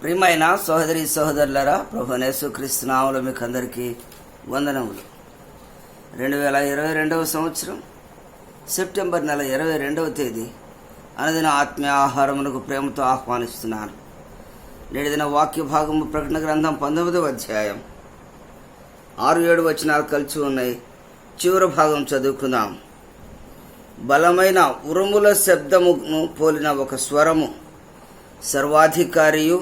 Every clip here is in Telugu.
ప్రియమైన సహోదరి సహోదరులారా, ప్రభువైన యేసుక్రీస్తు నామములో మీకు అందరికీ వందనములు. 2022 సంవత్సరం సెప్టెంబర్ నెల 22వ తేదీ అనుదిన ఆత్మీయ ఆహారమునకు ప్రేమతో ఆహ్వానిస్తున్నాను. నేటిదిన వాక్య భాగము ప్రకటన గ్రంథం 19వ అధ్యాయం 6-7 వచనాలు కలిసి ఉన్నాయి. చివరి భాగం చదువుకుందాం. బలమైన ఉరుముల శబ్దమును పోలిన ఒక స్వరము, సర్వాధికారియు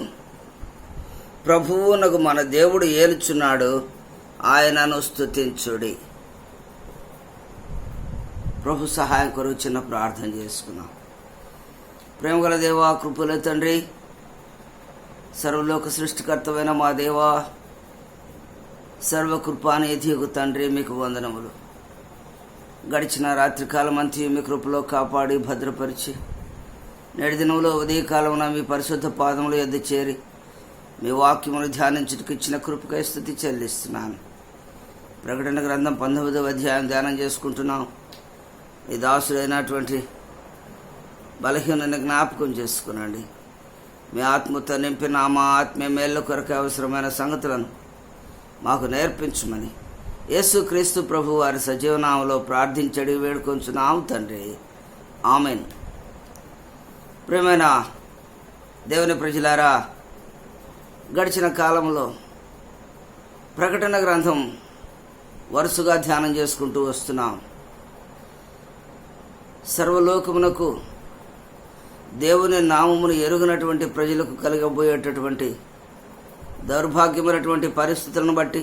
ప్రభువునకు మన దేవుడు ఏలుచున్నాడు, ఆయనను స్తుతించుడి. ప్రభు సహాయం కొరకు చిన్న ప్రార్థన చేసుకున్నాం. ప్రేమగల దేవా, కృపల తండ్రి, సర్వలోక సృష్టికర్తమైన మా దేవా, సర్వకృపానిధియగు తండ్రి, మీకు వందనములు. గడిచిన రాత్రికాలం అంతా మీ కృపలో కాపాడి భద్రపరిచి నేటి దినంలో ఉదయకాలమున మీ పరిశుద్ధ పాదముల యొద్ద చేరి మీ వాక్యమును ధ్యానించుటకు ఇచ్చిన కృపకై స్తుతి చెల్లిస్తున్నాను. ప్రకటన గ్రంథం 19వ అధ్యాయం ధ్యానం చేసుకుంటున్నాం. ఈ దాసుడైనటువంటి బలహీనని జ్ఞాపకం చేసుకునండి. మీ ఆత్మతో నింపిన మా ఆత్మీయ మేళ్ళ కొరకు అవసరమైన సంగతులను మాకు నేర్పించమని యేసుక్రీస్తు ప్రభు వారి సజీవనామంలో ప్రార్థించడి వేడుకొంచున్నాము తండ్రి, ఆమెన్. ప్రియమైన దేవుని ప్రజలారా, గడిచిన కాలంలో ప్రకటన గ్రంథం వరుసగా ధ్యానం చేసుకుంటూ వస్తున్నాం. సర్వలోకమునకు దేవుని నామమును ఎరుగినటువంటి ప్రజలకు కలగబోయేటటువంటి దౌర్భాగ్యమైనటువంటి పరిస్థితులను బట్టి,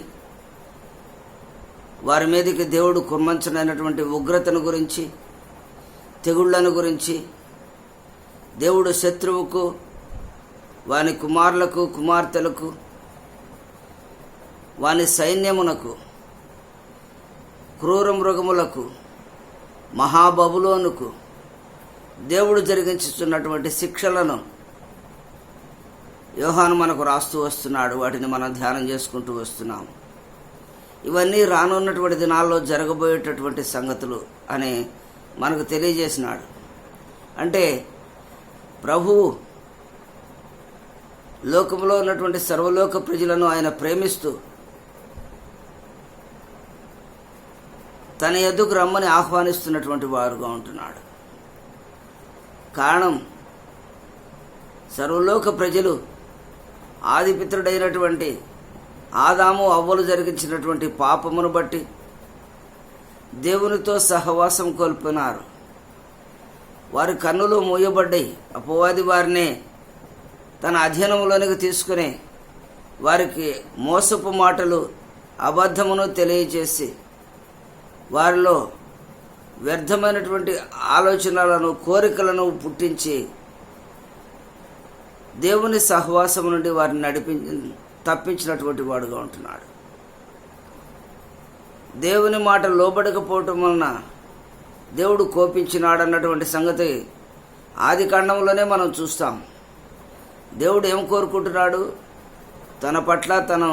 వారి మీదకి దేవుడు కుమ్మంచనైనటువంటి ఉగ్రతను గురించి, తెగుళ్లను గురించి, దేవుడు శత్రువుకు, వాని కుమారులకు, కుమార్తెలకు, వాని సైన్యమునకు, క్రూర మృగములకు, మహాబబులోనుకు దేవుడు జరిగించుతున్నటువంటి శిక్షలను యోహాను మనకు రాస్తూ వస్తున్నాడు. వాటిని మనం ధ్యానం చేసుకుంటూ వస్తున్నాం. ఇవన్నీ రానున్నటువంటి దినాల్లో జరగబోయేటటువంటి సంగతులు అని మనకు తెలియజేసినాడు. అంటే ప్రభువు లోకంలో ఉన్నటువంటి సర్వలోక ప్రజలను ఆయన ప్రేమిస్తూ తన ఎద్దుకు రమ్మని ఆహ్వానిస్తున్నటువంటి వారుగా ఉంటున్నాడు. కారణం, సర్వలోక ప్రజలు ఆదిపిత్రుడైనటువంటి ఆదాము అవ్వలు జరిగించినటువంటి పాపమును బట్టి దేవునితో సహవాసం కోల్పోయినారు. వారి కన్నులు మూయబడ్డాయి. అపవాది వారిని తన అధీనంలోనికి తీసుకుని వారికి మోసపు మాటలు, అబద్ధమును తెలియజేసి వారిలో వ్యర్థమైనటువంటి ఆలోచనలను, కోరికలను పుట్టించి దేవుని సహవాసం నుండి వారిని తప్పించినటువంటి వాడుగా ఉంటున్నాడు. దేవుని మాట లోబడకపోవటం వలన దేవుడు కోపించినాడన్నటువంటి సంగతి ఆది కాండంలోనే మనం చూస్తాం. దేవుడు ఏం కోరుకుంటున్నాడు? తన పట్ల తను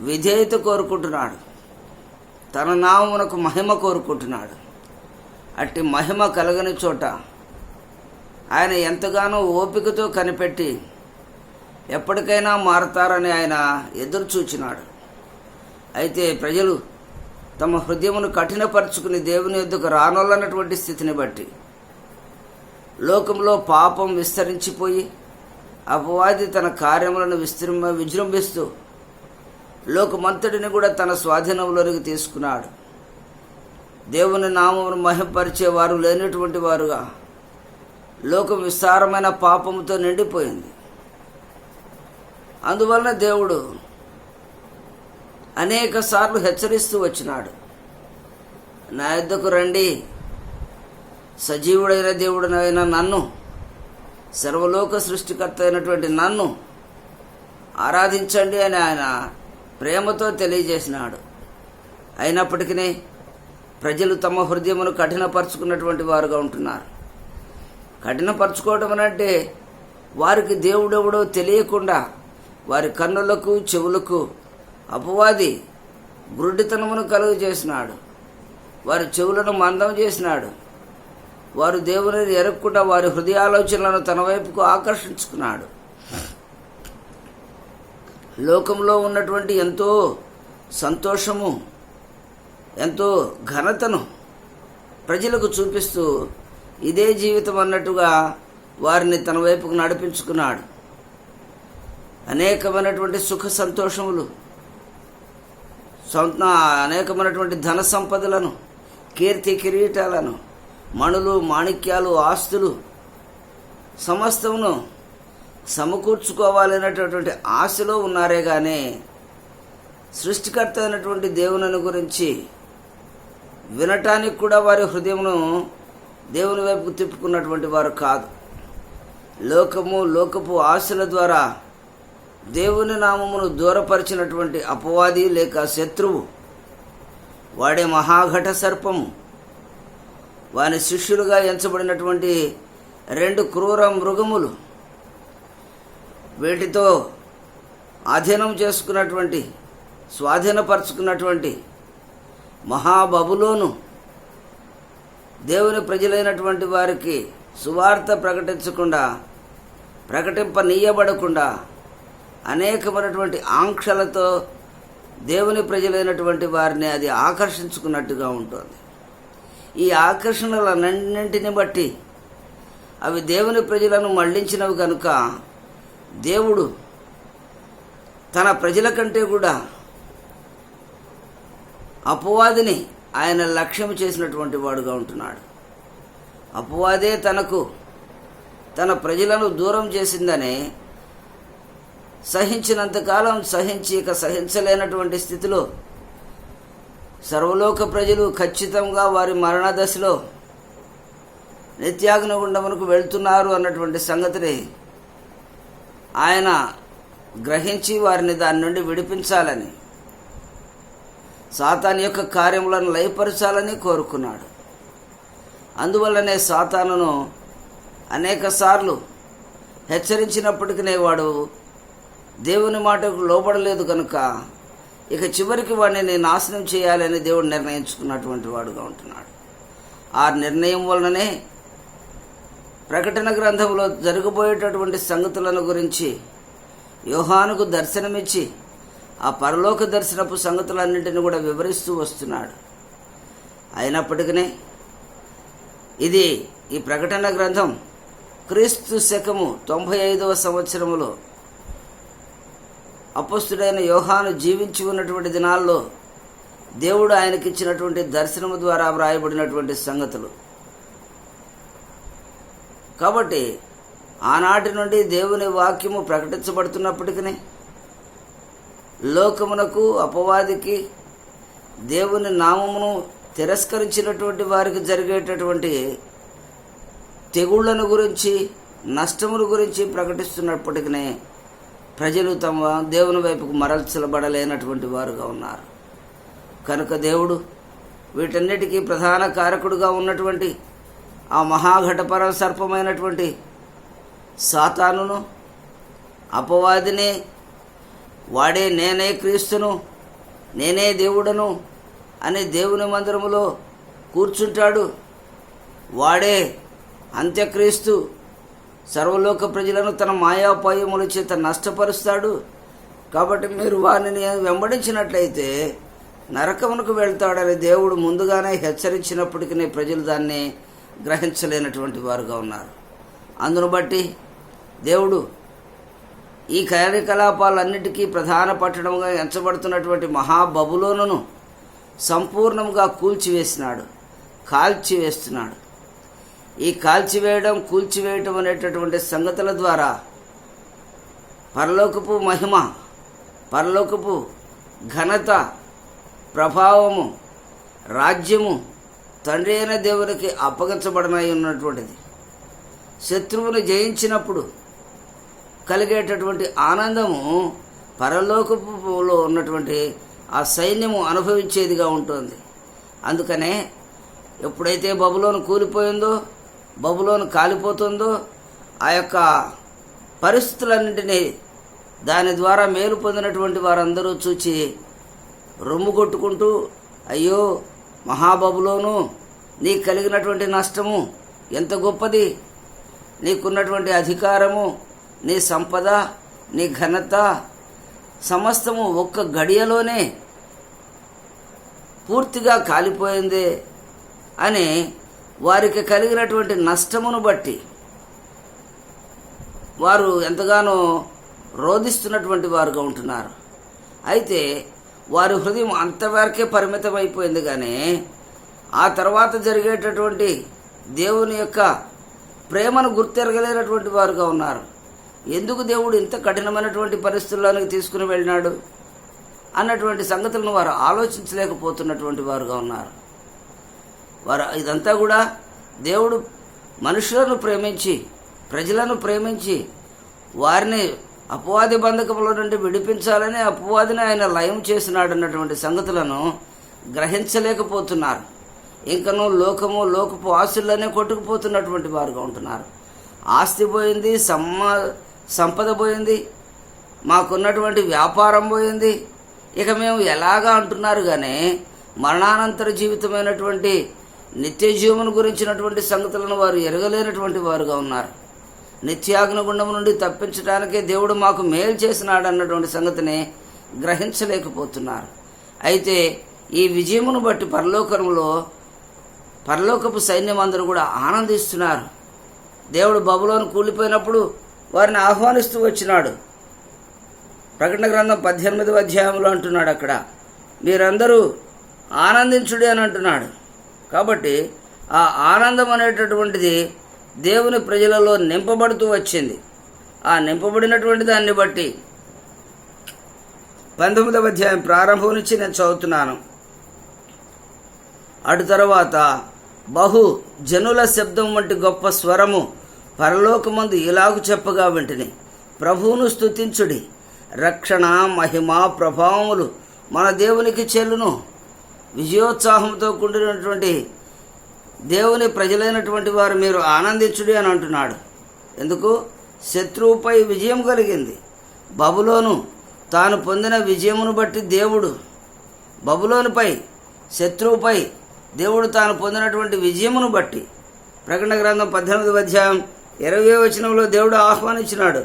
విధేయత కోరుకుంటున్నాడు. తన నామమునకు మహిమ కోరుకుంటున్నాడు. అట్టి మహిమ కలగని చోట ఆయన ఎంతగానో ఓపికతో కనిపెట్టి ఎప్పటికైనా మారతారని ఆయన ఎదురు చూచినాడు. అయితే ప్రజలు తమ హృదయమును కఠినపరుచుకుని దేవుని యొద్దకు రానొల్లనటువంటి స్థితిని బట్టి లోకంలో పాపం విస్తరించిపోయి అపవాది తన కార్యములను విజృంభిస్తూ లోకమంతటిని కూడా తన స్వాధీనంలోనికి తీసుకున్నాడు. దేవుని నామమును మహిమపరిచే వారు లేనటువంటి వారుగా లోకం విస్తారమైన పాపముతో నిండిపోయింది. అందువలన దేవుడు అనేక సార్లు హెచ్చరిస్తూ వచ్చినాడు. నా యొద్దకు రండి, సజీవుడైన దేవుడైన నన్ను, సర్వలోక సృష్టికర్త అయినటువంటి నన్ను ఆరాధించండి అని ఆయన ప్రేమతో తెలియజేసినాడు. అయినప్పటికీ ప్రజలు తమ హృదయమును కఠినపరుచుకున్నటువంటి వారుగా ఉంటున్నారు. కఠినపరుచుకోవడం అంటే వారికి దేవుడెవడో తెలియకుండా వారి కన్నులకు, చెవులకు అపవాది గురుడితనమును కలుగు చేసినాడు. వారి చెవులను మందం చేసినాడు. వారు దేవుని ఎరగకుండా వారి హృదయాలోచనలను తన వైపుకు ఆకర్షించుకున్నాడు. లోకంలో ఉన్నటువంటి ఎంతో సంతోషము, ఎంతో ఘనతను ప్రజలకు చూపిస్తూ ఇదే జీవితం అన్నట్టుగా వారిని తన వైపుకు నడిపించుకున్నాడు. అనేకమైనటువంటి సుఖ సంతోషములు, అనేకమైనటువంటి ధన సంపదలను, కీర్తి కిరీటాలను, మణులు మాణిక్యాలు, ఆస్తులు సమస్తమును సమకూర్చుకోవాలనేటటువంటి ఆశలో ఉన్నారే కానీ సృష్టికర్త అయినటువంటి దేవుని గురించి వినటానికి కూడా వారి హృదయమును దేవుని వైపుకు తిప్పుకున్నటువంటి వారు కాదు. లోకపు ఆశల ద్వారా దేవుని నామమును దూరపరిచినటువంటి అపవాది లేక శత్రువు, వాడే మహాఘట సర్పము, వాని శిష్యులుగా ఎంచబడినటువంటి 2 క్రూర మృగములు, వీటితో ఆధీనం చేసుకున్నటువంటి, స్వాధీనపరుచుకున్నటువంటి మహాబబులోను దేవుని ప్రజలైనటువంటి వారికి సువార్త ప్రకటింపనీయబడకుండా అనేకమైనటువంటి ఆంక్షలతో దేవుని ప్రజలైనటువంటి వారిని అది ఆకర్షించుకున్నట్టుగా ఉంటుంది. ఈ ఆకర్షణలన్నింటిని బట్టి అవి దేవుని ప్రజలను మళ్లించినవి కనుక దేవుడు తన ప్రజల కంటే కూడా అపవాదిని ఆయన లక్ష్యం చేసినటువంటి వాడుగా ఉంటున్నాడు. అపవాదే తన ప్రజలను దూరం చేసిందని సహించినంతకాలం సహించలేనటువంటి స్థితిలో సర్వలోక ప్రజలు ఖచ్చితంగా వారి మరణ దశలో నిత్యాగ్నిగుండమునకు వెళ్తున్నారు అన్నటువంటి సంగతిని ఆయన గ్రహించి వారిని దాని నుండి విడిపించాలని, సాతాను యొక్క కార్యములను లయపరచాలని కోరుకున్నాడు. అందువల్లనే సాతానును అనేకసార్లు హెచ్చరించినప్పటికీ వాడు దేవుని మాటకు లోబడలేదు కనుక ఇక చివరికి వాడిని నాశనం చేయాలని దేవుడు నిర్ణయించుకున్నటువంటి వాడుగా ఉంటున్నాడు. ఆ నిర్ణయం వలననే ప్రకటన గ్రంథంలో జరగబోయేటటువంటి సంగతులను గురించి యోహానుకు దర్శనమిచ్చి ఆ పరలోక దర్శనపు సంగతులన్నింటినీ కూడా వివరిస్తూ వస్తున్నాడు. అయినప్పటికీ ఈ ప్రకటన గ్రంథం క్రీస్తు శకము 95వ సంవత్సరములో అపొస్తలుడైన యోహాను జీవించి ఉన్నటువంటి దినాల్లో దేవుడు ఆయనకిచ్చినటువంటి దర్శనము ద్వారా వ్రాయబడినటువంటి సంగతులు. కాబట్టి ఆనాటి నుండి దేవుని వాక్యము ప్రకటించబడుతున్నప్పటికీ లోకమునకు, అపవాదికి, దేవుని నామమును తిరస్కరించినటువంటి వారికి జరిగేటటువంటి తెగుళ్లను గురించి, నష్టముల గురించి ప్రకటిస్తున్నప్పటికీ ప్రజలు తమ దేవుని వైపుకు మరల్చబడలేనటువంటి వారుగా ఉన్నారు. కనుక దేవుడు వీటన్నిటికీ ప్రధాన కారకుడుగా ఉన్నటువంటి ఆ మహాఘటపర సర్పమైనటువంటి సాతానును, అపవాదిని, వాడే నేనే క్రీస్తును, నేనే దేవుడను అని దేవుని మందిరములో కూర్చుంటాడు. వాడే అంత్యక్రీస్తు, సర్వలోక ప్రజలను తన మాయాపాయముల చేత నష్టపరుస్తాడు. కాబట్టి మీరు వారిని వెంబడించినట్లయితే నరకమునకు వెళ్తాడని దేవుడు ముందుగానే హెచ్చరించినప్పటికీ ప్రజలు దాన్ని గ్రహించలేనటువంటి వారుగా ఉన్నారు. అందును బట్టి దేవుడు ఈ కార్యకలాపాలన్నిటికీ ప్రధాన పట్టణంగా ఎంచబడుతున్నటువంటి మహాబబులోనును సంపూర్ణంగా కాల్చివేస్తున్నాడు. ఈ కూల్చివేయటం అనేటటువంటి సంగతుల ద్వారా పరలోకపు మహిమ, పరలోకపు ఘనత, ప్రభావము, రాజ్యము తండ్రి అయిన దేవునికి అప్పగించబడనై ఉన్నటువంటిది. శత్రువును జయించినప్పుడు కలిగేటటువంటి ఆనందము పరలోకపులో ఉన్నటువంటి ఆ సైన్యము అనుభవించేదిగా ఉంటుంది. అందుకనే ఎప్పుడైతే బబులోను కూలిపోయిందో, బబులోను కాలిపోతుందో, ఆ యొక్క పరిస్థితులన్నింటినీ దాని ద్వారా మేలు పొందినటువంటి వారందరూ చూచి రొమ్ము కొట్టుకుంటూ, అయ్యో మహాబబులోను, నీకు కలిగినటువంటి నష్టము ఎంత గొప్పది, నీకున్నటువంటి అధికారము, నీ సంపద, నీ ఘనత సమస్తము ఒక్క గడియలోనే పూర్తిగా కాలిపోయిందే అని వారికి కలిగినటువంటి నష్టమును బట్టి వారు ఎంతగానో రోధిస్తున్నటువంటి వారుగా ఉంటున్నారు. అయితే వారి హృదయం అంతవరకే పరిమితమైపోయింది. కానీ ఆ తర్వాత జరిగేటటువంటి దేవుని యొక్క ప్రేమను గుర్తెరగలేనటువంటి వారుగా ఉన్నారు. ఎందుకు దేవుడు ఇంత కఠినమైనటువంటి పరిస్థితుల్లోనికి తీసుకుని వెళ్ళినాడు అన్నటువంటి సంగతులను వారు ఆలోచించలేకపోతున్నటువంటి వారుగా ఉన్నారు. వారు ఇదంతా కూడా దేవుడు మనుషులను ప్రేమించి, ప్రజలను ప్రేమించి వారిని అపవాది బంధకముల నుండి విడిపించాలని అపవాదిని ఆయన లయం చేసినాడు అన్నటువంటి సంగతులను గ్రహించలేకపోతున్నారు. ఇంకనూ లోకము, లోకపు ఆస్తుల్లోనే కొట్టుకుపోతున్నటువంటి వారుగా ఉంటున్నారు. ఆస్తి పోయింది, సంపద పోయింది, మాకున్నటువంటి వ్యాపారం పోయింది, ఇక మేము ఎలాగా అంటున్నారు. కానీ మరణానంతర జీవితమైనటువంటి నిత్య జీవమును గురించినటువంటి సంగతులను వారు ఎరగలేనటువంటి వారుగా ఉన్నారు. నిత్యాగ్నిగుండం నుండి తప్పించడానికే దేవుడు మాకు మేలు చేసినాడు అన్నటువంటి సంగతిని గ్రహించలేకపోతున్నారు. అయితే ఈ విజయమును బట్టి పరలోకపు సైన్యం అందరూ కూడా ఆనందిస్తున్నారు. దేవుడు బబులోను కూలిపోయినప్పుడు వారిని ఆహ్వానిస్తూ వచ్చినాడు. ప్రకటన గ్రంథం 18వ అధ్యాయంలో అంటున్నాడు, అక్కడ మీరందరూ ఆనందించుడి అని అంటున్నాడు. కాబట్టి ఆ ఆనందం అనేటటువంటిది దేవుని ప్రజలలో నింపబడుతూ వచ్చింది. ఆ నింపబడినటువంటి దాన్ని బట్టి 19వ అధ్యాయం ప్రారంభం నుంచి నేను చదువుతున్నాను. అటు తర్వాత బహు జనుల శబ్దం వంటి గొప్ప స్వరము పరలోకమందు ఇలాగు చెప్పగా వింటిని, ప్రభువును స్తుతించుడి, రక్షణ, మహిమ, ప్రభావములు మన దేవునికి చెల్లును. విజయోత్సాహంతో కూడినటువంటి దేవుని ప్రజలైనటువంటి వారు మీరు ఆనందించుడి అని అంటున్నాడు. ఎందుకు? శత్రువుపై విజయం కలిగింది. బబులోను తాను పొందిన విజయమును బట్టి దేవుడు బబులోనుపై, శత్రువుపై దేవుడు తాను పొందినటువంటి విజయమును బట్టి ప్రకటన గ్రంథం 18వ అధ్యాయం 20వ వచనంలో దేవుడు ఆహ్వానించినాడు,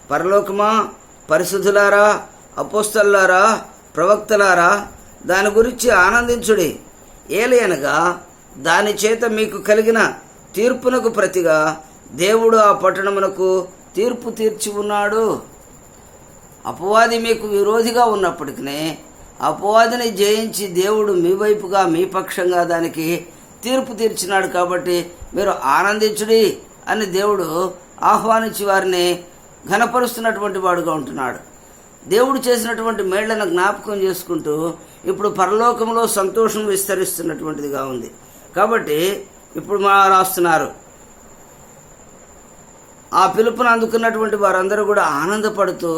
పరలోకమా, పరిశుద్ధులారా, అపోస్తలులారా, ప్రవక్తలారా, దాని గురించి ఆనందించుడి. ఏలయనగా దాని చేత మీకు కలిగిన తీర్పునకు ప్రతిగా దేవుడు ఆ పట్టణమునకు తీర్పు తీర్చి ఉన్నాడు. అపవాది మీకు విరోధిగా ఉన్నప్పటికీ అపవాదిని జయించి దేవుడు మీ వైపుగా, మీ పక్షంగా దానికి తీర్పు తీర్చినాడు. కాబట్టి మీరు ఆనందించుడి అని దేవుడు ఆహ్వానించి వారిని ఘనపరుస్తున్నటువంటి వాడుగా ఉంటున్నాడు. దేవుడు చేసినటువంటి మేళ్లను జ్ఞాపకం చేసుకుంటూ ఇప్పుడు పరలోకంలో సంతోషం విస్తరిస్తున్నటువంటిదిగా ఉంది. కాబట్టి ఇప్పుడు మా రాస్తున్నారు, ఆ పిలుపును అందుకున్నటువంటి వారందరూ కూడా ఆనందపడుతూ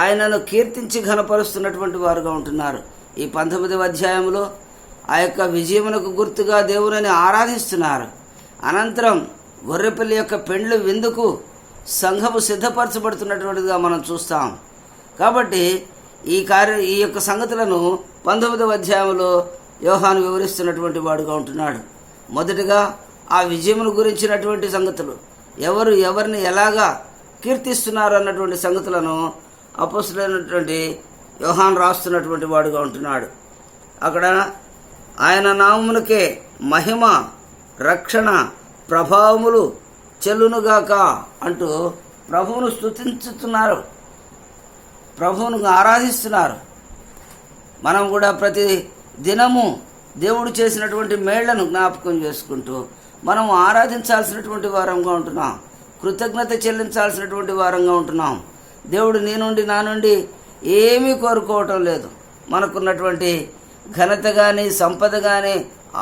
ఆయనను కీర్తించి ఘనపరుస్తున్నటువంటి వారుగా ఉంటున్నారు. ఈ 19వ అధ్యాయంలో ఆ యొక్క విజయమునకు గుర్తుగా దేవుని ఆరాధిస్తున్నారు. అనంతరం గొర్రెపిల్లి యొక్క పెండ్లి విందుకు సంఘము సిద్ధపరచబడుతున్నటువంటిదిగా మనం చూస్తాం. కాబట్టి ఈ యొక్క సంగతులను 19వ అధ్యాయంలో యోహాను వివరిస్తున్నటువంటి వాడుగా ఉంటున్నాడు. మొదటిగా ఆ విజయమును గురించినటువంటి సంగతులు, ఎవరు ఎవరిని ఎలాగా కీర్తిస్తున్నారు అన్నటువంటి సంగతులను అపోస్తలుడైనటువంటి యోహాను రాస్తున్నటువంటి వాడుగా ఉంటున్నాడు. అక్కడ ఆయన నామమునకే మహిమ, రక్షణ, ప్రభావములు చెల్లునుగాక అంటూ ప్రభువును స్తుతించుతున్నారు, ప్రభువును ఆరాధిస్తున్నారు. మనం కూడా ప్రతి దినము దేవుడు చేసినటువంటి మేళ్లను జ్ఞాపకం చేసుకుంటూ మనం ఆరాధించాల్సినటువంటి వారంగా ఉంటున్నాం, కృతజ్ఞత చెల్లించాల్సినటువంటి వారంగా ఉంటున్నాం. దేవుడు నీ నుండి, నా నుండి ఏమీ కోరుకోవటం లేదు. మనకున్నటువంటి ఘనత కానీ, సంపద కానీ,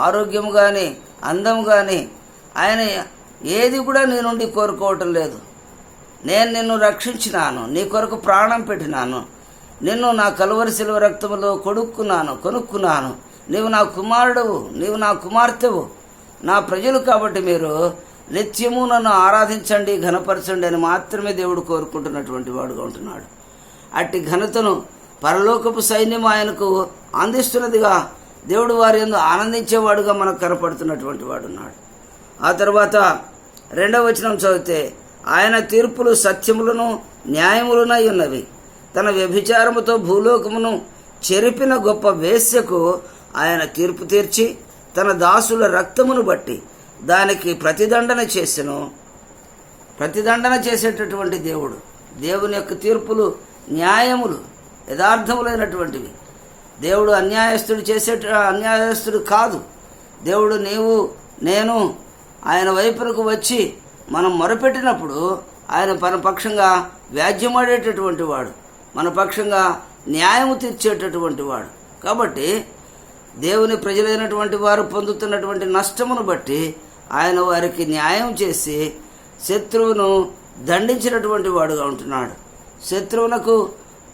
ఆరోగ్యం కానీ, అందం కానీ ఆయన ఏది కూడా నీ నుండి కోరుకోవటం లేదు. నేను నిన్ను రక్షించినాను, నీ కొరకు ప్రాణం పెట్టినాను, నిన్ను నా కలువరి శిలువ రక్తములో కొనుక్కున్నాను, నీవు నా కుమారుడవు, నీవు నా కుమార్తెవు, నా ప్రజలు. కాబట్టి మీరు నిత్యము నన్ను ఆరాధించండి, ఘనపరచండి అని మాత్రమే దేవుడు కోరుకుంటున్నటువంటి వాడుగా ఉంటున్నాడు. అట్టి ఘనతను పరలోకపు సైన్యం ఆయనకు అందిస్తున్నదిగా దేవుడు వారి యందు ఆనందించేవాడుగా మనకు కనపడుతున్నటువంటి వాడున్నాడు. ఆ తర్వాత 2వ వచనం చదివితే, ఆయన తీర్పులు సత్యములను న్యాయములునై ఉన్నవి, తన వ్యభిచారముతో భూలోకమును చెరిపిన గొప్ప వేశ్యకు ఆయన తీర్పు తీర్చి తన దాసుల రక్తమును బట్టి దానికి ప్రతిదండన చేసేటటువంటి దేవుడు. దేవుని యొక్క తీర్పులు న్యాయములు, యథార్థములైనటువంటివి. దేవుడు అన్యాయస్తుడు కాదు. దేవుడు నీవు నేను ఆయన వైపునకు వచ్చి మనం మొరపెట్టినప్పుడు ఆయన మన పక్షంగా వ్యాజ్యమాడేటటువంటి వాడు, మన పక్షంగా న్యాయము తీర్చేటటువంటి వాడు. కాబట్టి దేవుని ప్రజలైనటువంటి వారు పొందుతున్నటువంటి నష్టమును బట్టి ఆయన వారికి న్యాయం చేసి శత్రువును దండించినటువంటి వాడుగా ఉంటున్నాడు. శత్రువునకు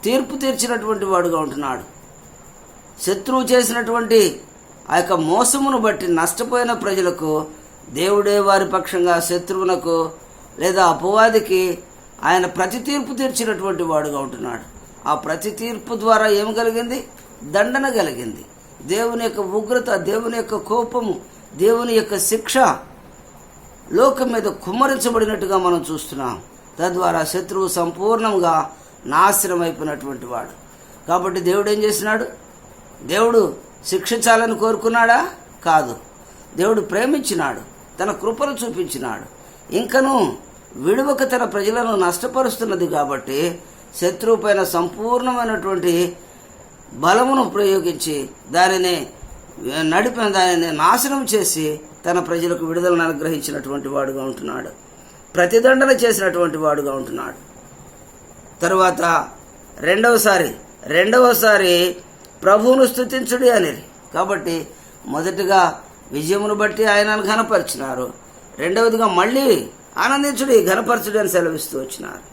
తీర్పు తీర్చినటువంటి వాడుగా ఉంటున్నాడు. శత్రువు చేసినటువంటి ఆ యొక్క మోసమును బట్టి నష్టపోయిన ప్రజలకు దేవుడే వారి పక్షంగా శత్రువునకు లేదా అపవాదికి ఆయన ప్రతి తీర్పు తీర్చినటువంటి వాడుగా ఉంటున్నాడు. ఆ ప్రతి తీర్పు ద్వారా ఏం కలిగింది? దండన కలిగింది. దేవుని యొక్క ఉగ్రత, దేవుని యొక్క కోపము, దేవుని యొక్క శిక్ష లోకం మీద కుమ్మరించబడినట్టుగా మనం చూస్తున్నాం. తద్వారా శత్రువు సంపూర్ణంగా నాశనం అయిపోయినటువంటి వాడు. కాబట్టి దేవుడు ఏం చేసినాడు? దేవుడు శిక్షించాలని కోరుకున్నాడా? కాదు. దేవుడు ప్రేమించినాడు, తన కృపను చూపించినాడు. ఇంకనూ విడువక తన ప్రజలను నష్టపరుస్తున్నది కాబట్టి శత్రువు పైన సంపూర్ణమైనటువంటి బలమును ప్రయోగించి దానిని నాశనం చేసి తన ప్రజలకు విడుదలను అనుగ్రహించినటువంటి వాడుగా ఉంటున్నాడు. ప్రతిదండన చేసినటువంటి వాడుగా ఉంటున్నాడు. తరువాత రెండవసారి ప్రభువును స్తుతించుడి అని. కాబట్టి మొదటిగా విజయమును బట్టి ఆయనను ఘనపరిచినారు. రెండవదిగా మళ్ళీ ఆనందించుడి, ఘనపరచుడి అని సెలవిస్తూ వచ్చినారు.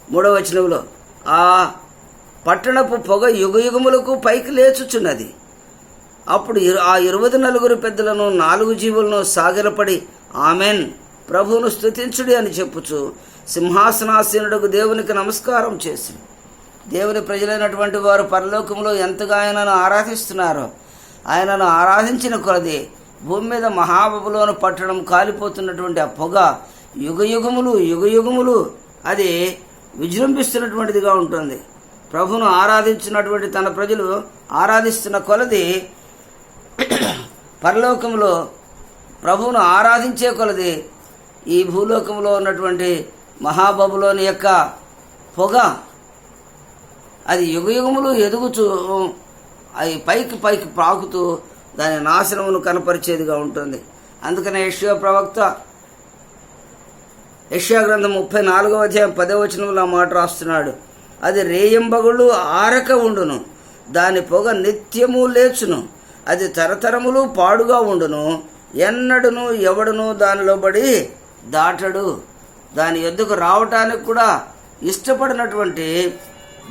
3వ వచనంలో ఆ పట్టణపు పొగ యుగయుగములకు పైకి లేచుచున్నది. అప్పుడు ఆ 24 పెద్దలను 4 జీవులను సాగిలపడి ఆమెన్, ప్రభువును స్తుతించుడి అని చెప్పుచు సింహాసనాసీనుడకు దేవునికి నమస్కారం చేసి, దేవుని ప్రజలైనటువంటి వారు పరలోకంలో ఎంతగా ఆయనను ఆరాధిస్తున్నారో ఆయనను ఆరాధించిన కొలది భూమి మీద మహాబబులోను పట్టణం కాలిపోతున్నటువంటి ఆ పొగ యుగయుగములు అది విజృంభిస్తున్నటువంటిదిగా ఉంటుంది. ప్రభువును ఆరాధించినటువంటి తన ప్రజలు ఆరాధిస్తున్న కొలది పరలోకంలో ప్రభువును ఆరాధించే కొలది ఈ భూలోకంలో ఉన్నటువంటి మహాబబులోని యొక్క పొగ అది యుగయుగములు ఎదుగుచూ అవి పైకి పాకుతూ దాని నాశనమును కనపరిచేదిగా ఉంటుంది. అందుకనే యెషయా గ్రంథం 34వ అధ్యాయం 10వ వచనంలో ఆ మాట రాస్తున్నాడు. అది రేయింబగుళ్ళు ఆరక ఉండును, దాని పొగ నిత్యము లేచును, అది తరతరములు పాడుగా ఉండును, ఎన్నడును ఎవడును దానిలో పడి దాటడు. దాని యొద్దకు రావటానికి కూడా ఇష్టపడినటువంటి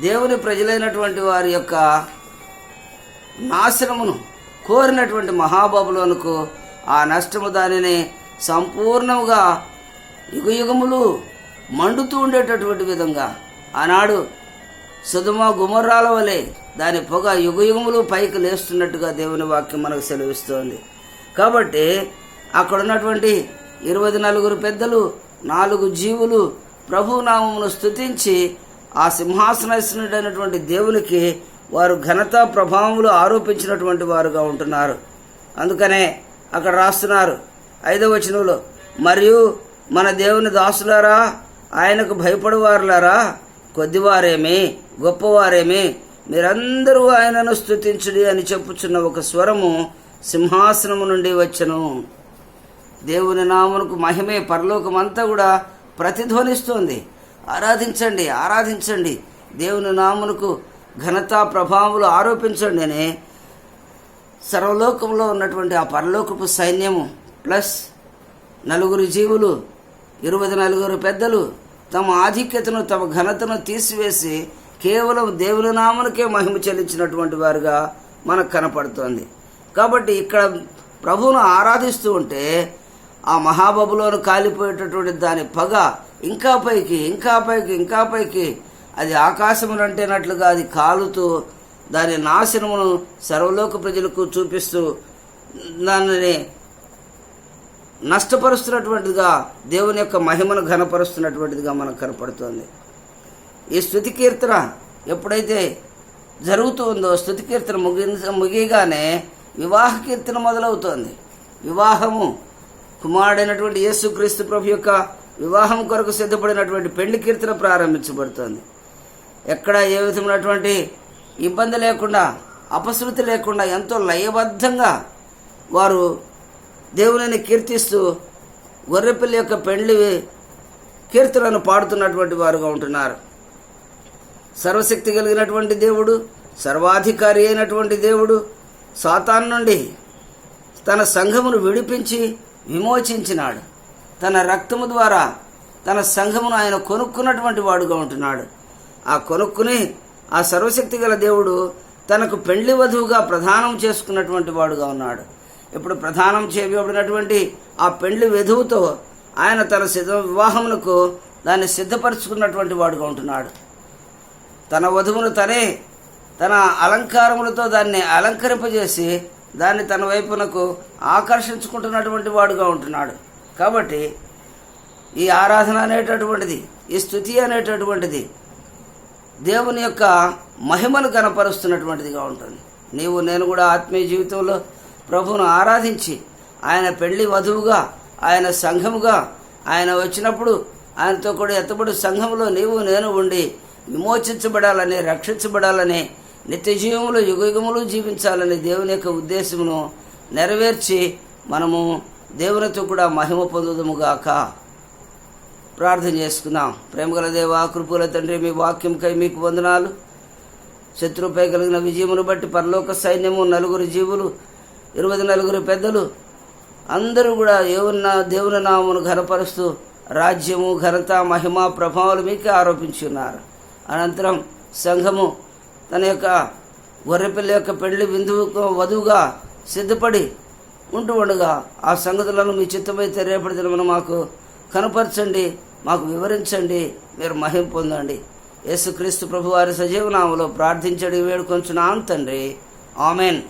దేవుని ప్రజలైనటువంటి వారి యొక్క నాశనమును కోరినటువంటి మహాబబులోనుకు ఆ నష్టము దానిని సంపూర్ణంగా యుగయుగములు మండుతూ ఉండేటటువంటి విధంగా ఆనాడు సొదొమ గొమొర్రాల వలె దాని పొగ యుగయుగములు పైకి లేస్తున్నట్టుగా దేవుని వాక్యం మనకు సెలవిస్తోంది. కాబట్టి అక్కడ ఉన్నటువంటి 24 పెద్దలు 4 జీవులు ప్రభునామమును స్తుతించి ఆ సింహాసనైనటువంటి దేవునికి వారు ఘనత ప్రభావములు ఆరోపించినటువంటి వారుగా ఉంటున్నారు. అందుకనే అక్కడ రాస్తున్నారు 5వ వచనంలో, మరియు మన దేవుని దాసులారా, ఆయనకు భయపడువారులారా, కొద్దివారేమి గొప్పవారేమి, మీరందరూ ఆయనను స్తుతించుడి అని చెప్పుచున్న ఒక స్వరము సింహాసనము నుండి వచ్చెను. దేవుని నామమునకు మహిమే పరలోకమంతా కూడా ప్రతిధ్వనిస్తోంది. ఆరాధించండి, ఆరాధించండి, దేవుని నామమునకు ఘనత ప్రభావములు ఆరోపించండి అని సర్వలోకంలో ఉన్నటువంటి ఆ పరలోకపు సైన్యము ప్లస్ 4 జీవులు 24 పెద్దలు తమ ఆధిక్యతను తమ ఘనతను తీసివేసి కేవలం దేవుని నామమునకే మహిమ చెల్లించినటువంటి వారుగా మనకు కనపడుతోంది. కాబట్టి ఇక్కడ ప్రభువును ఆరాధిస్తూ ఉంటే ఆ మహాబబులోను కాలిపోయేటటువంటి దాని పగ ఇంకా పైకి ఇంకా పైకి ఇంకా పైకి అది ఆకాశమునంటేనట్లుగా అది కాలుతూ దాని నాశనమును సర్వలోక ప్రజలకు చూపిస్తూ దానిని నష్టపరుస్తున్నటువంటిదిగా దేవుని యొక్క మహిమను ఘనపరుస్తున్నటువంటిదిగా మనకు కనపడుతోంది. ఈ స్తుతి కీర్తన ఎప్పుడైతే జరుగుతూ ఉందో, స్తుతి కీర్తన ముగియగానే వివాహ కీర్తన మొదలవుతోంది. వివాహము, కుమారుడైనటువంటి యేసుక్రీస్తు ప్రభు యొక్క వివాహం కొరకు సిద్ధపడినటువంటి పెళ్లి కీర్తన ప్రారంభించబడుతోంది. ఎక్కడ ఏ విధమైనటువంటి ఇబ్బంది లేకుండా, అపశృతి లేకుండా ఎంతో లయబద్ధంగా వారు దేవునిని కీర్తిస్తూ గొర్రెపిల్ల యొక్క పెళ్లి కీర్తనను పాడుతున్నటువంటి వారుగా ఉంటున్నారు. సర్వశక్తి కలిగినటువంటి దేవుడు, సర్వాధికారి అయినటువంటి దేవుడు సాతాను నుండి తన సంఘమును విడిపించి విమోచించినాడు. తన రక్తము ద్వారా తన సంఘమును ఆయన కొనుక్కున్నటువంటి వాడుగా ఉంటున్నాడు. ఆ కొనుక్కుని ఆ సర్వశక్తి గల దేవుడు తనకు పెళ్లి వధువుగా ప్రదానం చేసుకున్నటువంటి వాడుగా ఉన్నాడు. ఇప్పుడు ప్రదానం చేయబడినటువంటి ఆ పెళ్లి వధువుతో ఆయన తన వివాహమునకు దాన్ని సిద్ధపరచుకున్నటువంటి వాడుగా ఉంటున్నాడు. తన వధువును తనే తన అలంకారములతో దాన్ని అలంకరింపజేసి దాన్ని తన వైపునకు ఆకర్షించుకుంటున్నటువంటి వాడుగా ఉంటున్నాడు. కాబట్టి ఈ ఆరాధన అనేటటువంటిది, ఈ స్తుతి అనేటటువంటిది దేవుని యొక్క మహిమను కనపరుస్తున్నటువంటిదిగా ఉంటుంది. నీవు నేను కూడా ఆత్మీయ జీవితంలో ప్రభువును ఆరాధించి ఆయన పెళ్లి వధువుగా, ఆయన సంఘముగా ఆయన వచ్చినప్పుడు ఆయనతో కూడా ఎత్తబడి సంఘములో నీవు నేను ఉండి విమోచించబడాలని, రక్షించబడాలని, నిత్య జీవములు యుగయుగములు జీవించాలని దేవుని యొక్క ఉద్దేశమును నెరవేర్చి మనము దేవునితో కూడా మహిమ పొందుదముగాక. ప్రార్థన చేసుకుందాం. ప్రేమగల దేవా, కృపల తండ్రి, మీ వాక్యంకై మీకు వందనాలు. శత్రువుపై కలిగిన విజయమును బట్టి పరలోక సైన్యము, 4 జీవులు, 24 పెద్దలు అందరూ కూడా దేవుని నామమును ఘనపరుస్తూ రాజ్యము, ఘనత, మహిమ, ప్రభావాలు మీకే ఆరోపించి ఉన్నారు. అనంతరం సంఘము తన యొక్క గొర్రెపిల్ల యొక్క పెళ్లి వధువుగా సిద్ధపడి ఉంటూ ఉండగా ఆ సంగతులను మీ చిత్తమైతే రేపటి దినమున మాకు కనపరచండి, మాకు వివరించండి, మీరు మహిమ పొందండి. యేసుక్రీస్తు ప్రభు వారి సజీవ నామములో ప్రార్థించడి వేడుకొంచున్నాం తండ్రి. ఆమెన్.